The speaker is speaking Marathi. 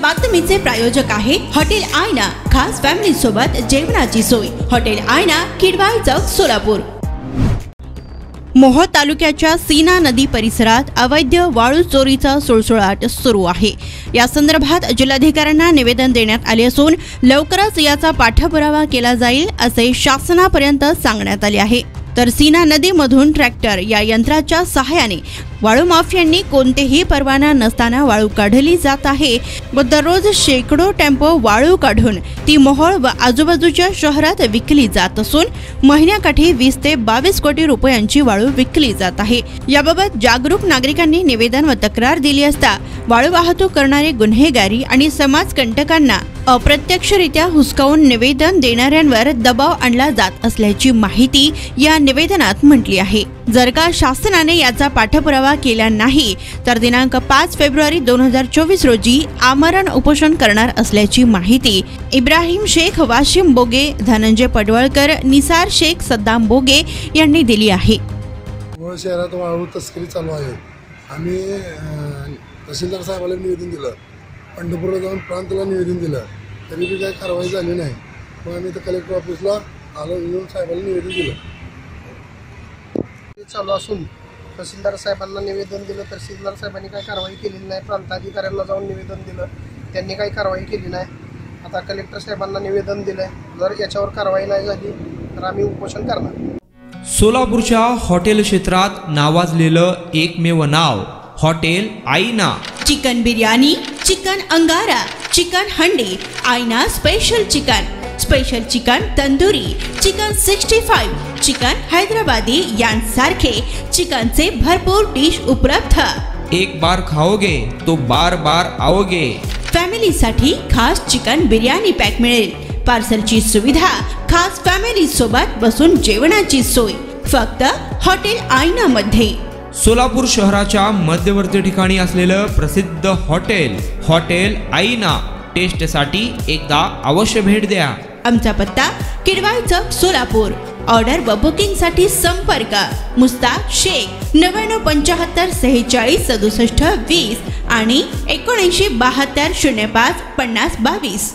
बातमीचे प्रायोजक आहे हॉटेल आयना। खास फॅमिली सोबत जेवणाची सोय। हॉटेल आयना, किडवाई चौक, सोलापूर। मोहोळ तालुक्याच्या सीना नदी परिसरात अवैध वाळू चोरीचा सुळसुळाट सुरू आहे। या संदर्भात जिल्हाधिकाऱ्यांना निवेदन देण्यात आले असून लवकरच याचा पाठपुरावा केला जाईल असे शासनापर्यंत सांगण्यात आले आहे। तर सीना नदीमधून ट्रॅक्टर या यंत्राच्या सहाय्याने वाळू माफियांनी कोणतेही परवाना नसताना वाळू काढली जात आहे व दररोज शेकडो टेम्पो वाळू काढून ती मोहोळ व आजूबाजूच्या शहरात विकली जात असून महिन्याकाठी 20 ते 22 कोटी रुपयांची वाळू विकली जात आहे। याबाबत जागरूक नागरिकांनी निवेदन व तक्रार दिली असता वाळू वाहतूक करणारे गुन्हेगारी आणि समाजकंटकांना अप्रत्यक्षरित्या हुसकावून निवेदन देणाऱ्यांवर दबाव आणला जात असल्याची माहिती या निवेदनात म्हटली आहे। जर का शासनाने याचा पाठपुरावा केला नाही तर दिनांक 5 फेब्रुवारी 2024 रोजी आमरण उपोषण करणार असल्याची माहिती इब्राहिम शेख, वाशिम बोगे, धनंजय पडवळकर, निसार शेख, सद्दाम बोगे यांनी दिली आहे। मोहोळ शहरात वाळू तस्करी चालू आहे। आम्ही तहसीलदार साहेबांना निवेदन दिलं, पंढरपूरला जाऊन प्रांतला निवेदन दिलं, तरी बी काही कारवाई झाली नाही। मग आम्ही तर कलेक्टर ऑफिसला आलो, येऊन साहेबांना निवेदन दिलं चालू असून तहसीलदार साहेबांना निवेदन दिलं, तहसीलदार साहेबांनी काही कारवाई केलेली नाही। प्रांताधिकाऱ्यांना जाऊन निवेदन दिलं, त्यांनी काही कारवाई केली नाही। आता कलेक्टर साहेबांना निवेदन दिलंय, जर याच्यावर कारवाई नाही झाली तर आम्ही उपोषण करणार। सोलापूरच्या हॉटेल क्षेत्रात नावाजलेलं एकमेव नाव हॉटेल आईना। चिकन बिर्याणी, चिकन अंगारा, चिकन हंडी, आईना special chicken, special chicken tandoori, chicken 65, chicken Hyderabadi यांसारखे चिकनचे भरपूर डिश उपलब्ध। एक बार खाओगे तो बार बार आओगे। फॅमिलीसाठी खास चिकन बिर्याणी पॅक मिळेल। पार्सलची सुविधा, खास फॅमिली सोबत बसून जेवणाची सोय फक्त हॉटेल आईना मध्ये। सोलापूर शहराच्या मध्यवर्ती ठिकाणी असलेलं प्रसिद्ध हॉटेल आईना टेस्टसाठी एकदा अवश्य भेट द्या। आमचा पत्ता किडवाई चौक, सोलापूर। ऑर्डर व बुकिंग साठी संपर्क मुस्ताक शेख 99 75 46 67 20 आणि 79 72 05 50 22।